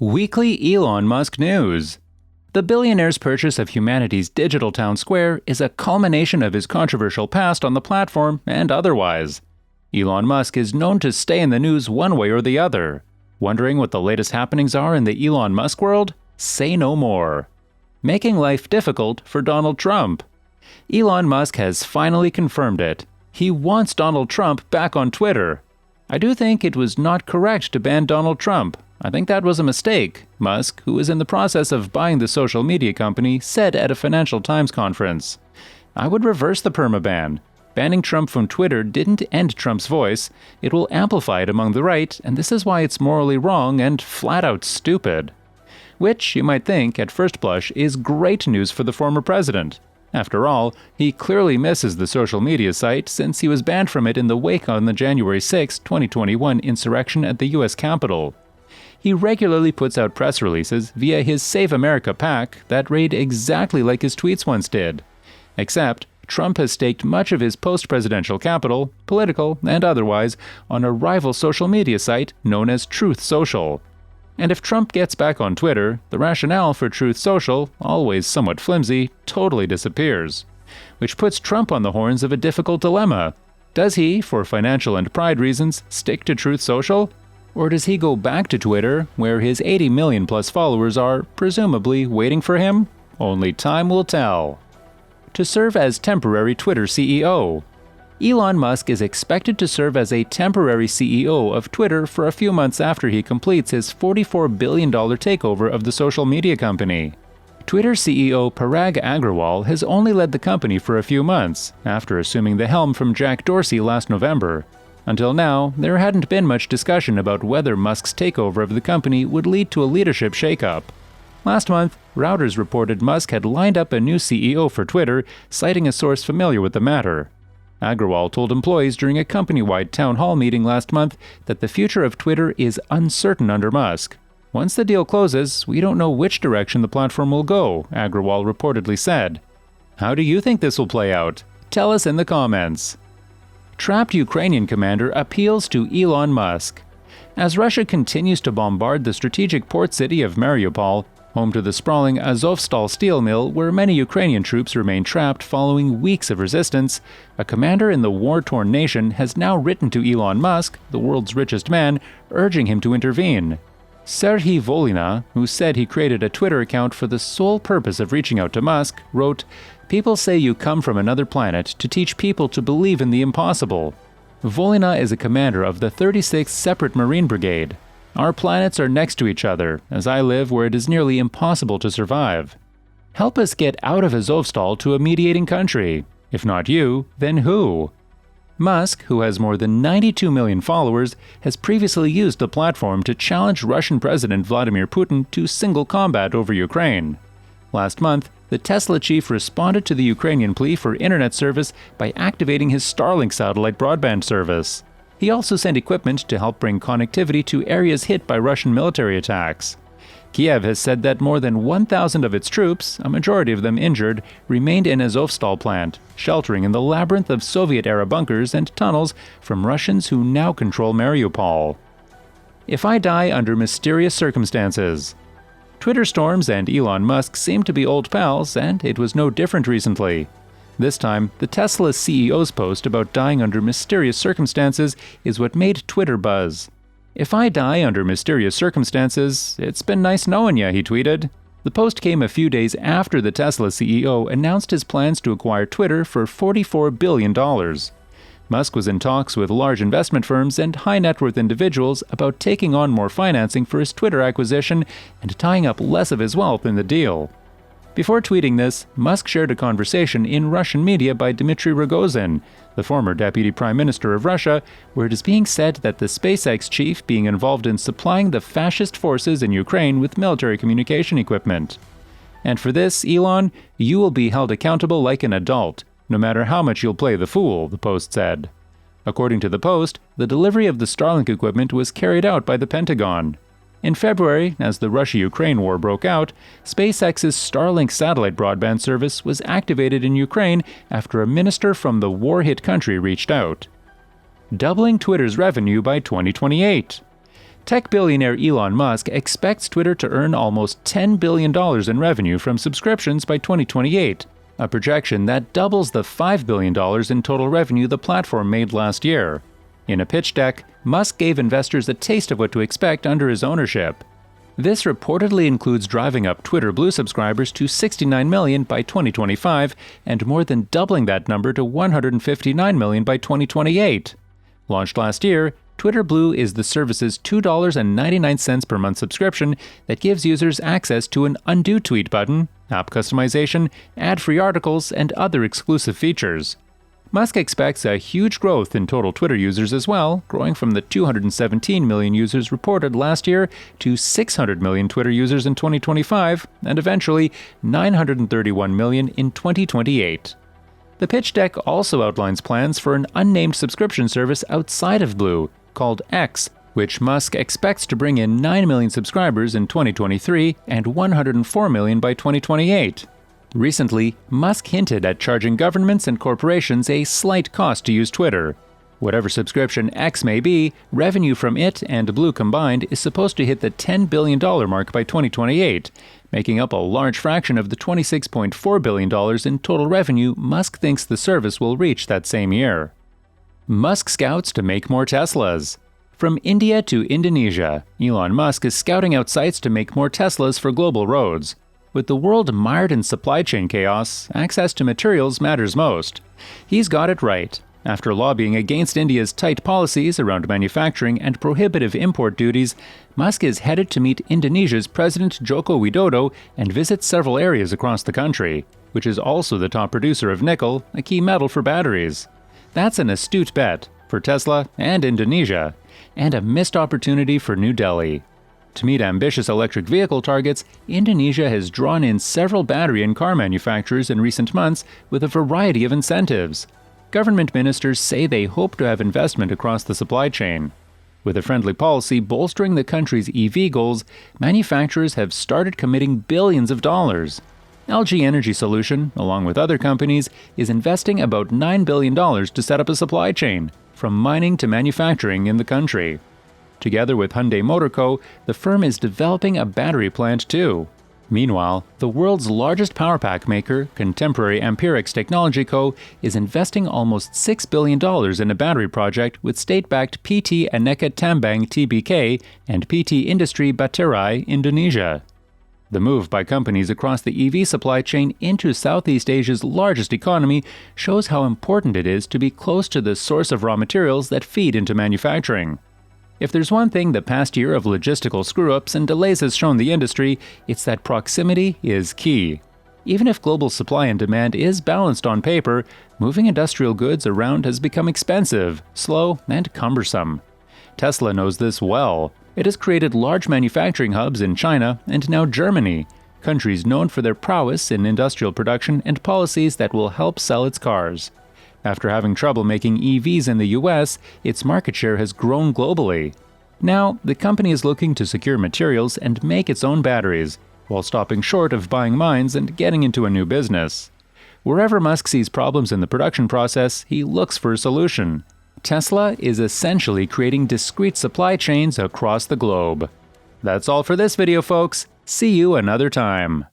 Weekly Elon Musk news. The billionaire's purchase of humanity's digital town square is a culmination of his controversial past on the platform and otherwise. Elon Musk is known to stay in the news one way or the other. Wondering what the latest happenings are in the Elon Musk world? Say no more. Making life difficult for Donald Trump. Elon Musk has finally confirmed it. He wants Donald Trump back on Twitter. I do think it was not correct to ban Donald Trump. I think that was a mistake, Musk, who is in the process of buying the social media company, said at a Financial Times conference. I would reverse the permaban. Banning Trump from Twitter didn't end Trump's voice. It will amplify it among the right, and this is why it's morally wrong and flat-out stupid. Which, you might think, at first blush, is great news for the former president. After all, he clearly misses the social media site since he was banned from it in the wake of the January 6, 2021 insurrection at the U.S. Capitol. He regularly puts out press releases via his Save America PAC that read exactly like his tweets once did. Except, Trump has staked much of his post-presidential capital, political and otherwise, on a rival social media site known as Truth Social. And if Trump gets back on Twitter, the rationale for Truth Social, always somewhat flimsy, totally disappears. Which puts Trump on the horns of a difficult dilemma. Does he, for financial and pride reasons, stick to Truth Social? Or does he go back to Twitter, where his 80 million plus followers are, presumably, waiting for him? Only time will tell. To serve as temporary Twitter CEO. Elon Musk is expected to serve as a temporary CEO of Twitter for a few months after he completes his $44 billion takeover of the social media company. Twitter CEO Parag Agrawal has only led the company for a few months, after assuming the helm from Jack Dorsey last November. Until now, there hadn't been much discussion about whether Musk's takeover of the company would lead to a leadership shakeup. Last month, Reuters reported Musk had lined up a new CEO for Twitter, citing a source familiar with the matter. Agrawal told employees during a company-wide town hall meeting last month that the future of Twitter is uncertain under Musk. Once the deal closes, we don't know which direction the platform will go, Agrawal reportedly said. How do you think this will play out? Tell us in the comments. Trapped Ukrainian commander appeals to Elon Musk. As Russia continues to bombard the strategic port city of Mariupol, home to the sprawling Azovstal steel mill where many Ukrainian troops remain trapped following weeks of resistance, a commander in the war-torn nation has now written to Elon Musk, the world's richest man, urging him to intervene. Serhiy Volina, who said he created a Twitter account for the sole purpose of reaching out to Musk, wrote, "People say you come from another planet to teach people to believe in the impossible." Volina is a commander of the 36th Separate Marine Brigade. Our planets are next to each other, as I live where it is nearly impossible to survive. Help us get out of Azovstal to a mediating country. If not you, then who? Musk, who has more than 92 million followers, has previously used the platform to challenge Russian President Vladimir Putin to single combat over Ukraine. Last month, the Tesla chief responded to the Ukrainian plea for internet service by activating his Starlink satellite broadband service. He also sent equipment to help bring connectivity to areas hit by Russian military attacks. Kiev has said that more than 1,000 of its troops, a majority of them injured, remained in Azovstal plant, sheltering in the labyrinth of Soviet-era bunkers and tunnels from Russians who now control Mariupol. If I die under mysterious circumstances. Twitter storms and Elon Musk seem to be old pals, and it was no different recently. This time, the Tesla CEO's post about dying under mysterious circumstances is what made Twitter buzz. "If I die under mysterious circumstances, it's been nice knowing ya," he tweeted. The post came a few days after the Tesla CEO announced his plans to acquire Twitter for $44 billion. Musk was in talks with large investment firms and high-net-worth individuals about taking on more financing for his Twitter acquisition and tying up less of his wealth in the deal. Before tweeting this, Musk shared a conversation in Russian media by Dmitry Rogozin, the former deputy prime minister of Russia, where it is being said that the SpaceX chief being involved in supplying the fascist forces in Ukraine with military communication equipment. And for this, Elon, you will be held accountable like an adult, no matter how much you'll play the fool, the post said. According to the post, the delivery of the Starlink equipment was carried out by the Pentagon. In February, as the Russia-Ukraine war broke out, SpaceX's Starlink satellite broadband service was activated in Ukraine after a minister from the war-hit country reached out. Doubling Twitter's revenue by 2028. Tech billionaire Elon Musk expects Twitter to earn almost $10 billion in revenue from subscriptions by 2028, a projection that doubles the $5 billion in total revenue the platform made last year. In a pitch deck, Musk gave investors a taste of what to expect under his ownership. This reportedly includes driving up Twitter Blue subscribers to 69 million by 2025 and more than doubling that number to 159 million by 2028. Launched last year, Twitter Blue is the service's $2.99 per month subscription that gives users access to an undo tweet button, app customization, ad-free articles, and other exclusive features. Musk expects a huge growth in total Twitter users as well, growing from the 217 million users reported last year to 600 million Twitter users in 2025, and eventually 931 million in 2028. The pitch deck also outlines plans for an unnamed subscription service outside of Blue, called X, which Musk expects to bring in 9 million subscribers in 2023 and 104 million by 2028. Recently, Musk hinted at charging governments and corporations a slight cost to use Twitter. Whatever subscription X may be, revenue from it and Blue combined is supposed to hit the $10 billion mark by 2028, making up a large fraction of the $26.4 billion in total revenue Musk thinks the service will reach that same year. Musk scouts to make more Teslas. From India to Indonesia, Elon Musk is scouting out sites to make more Teslas for global roads. With the world mired in supply chain chaos, access to materials matters most. He's got it right. After lobbying against India's tight policies around manufacturing and prohibitive import duties, Musk is headed to meet Indonesia's President Joko Widodo and visit several areas across the country, which is also the top producer of nickel, a key metal for batteries. That's an astute bet for Tesla and Indonesia, and a missed opportunity for New Delhi. To meet ambitious electric vehicle targets, Indonesia has drawn in several battery and car manufacturers in recent months with a variety of incentives. Government ministers say they hope to have investment across the supply chain. With a friendly policy bolstering the country's EV goals, manufacturers have started committing billions of dollars. LG Energy Solution, along with other companies, is investing about $9 billion to set up a supply chain, from mining to manufacturing in the country. Together with Hyundai Motor Co., the firm is developing a battery plant too. Meanwhile, the world's largest power pack maker, contemporary Amperex Technology Co., is investing almost $6 billion in a battery project with state-backed PT Aneka Tambang Tbk and PT Industri Baterai Indonesia. The move by companies across the EV supply chain into Southeast Asia's largest economy shows how important it is to be close to the source of raw materials that feed into manufacturing. If there's one thing the past year of logistical screw-ups and delays has shown the industry, it's that proximity is key. Even if global supply and demand is balanced on paper, moving industrial goods around has become expensive, slow, and cumbersome. Tesla knows this well. It has created large manufacturing hubs in China and now Germany, countries known for their prowess in industrial production and policies that will help sell its cars. After having trouble making EVs in the US, its market share has grown globally. Now, the company is looking to secure materials and make its own batteries, while stopping short of buying mines and getting into a new business. Wherever Musk sees problems in the production process, he looks for a solution. Tesla is essentially creating discrete supply chains across the globe. That's all for this video, folks. See you another time.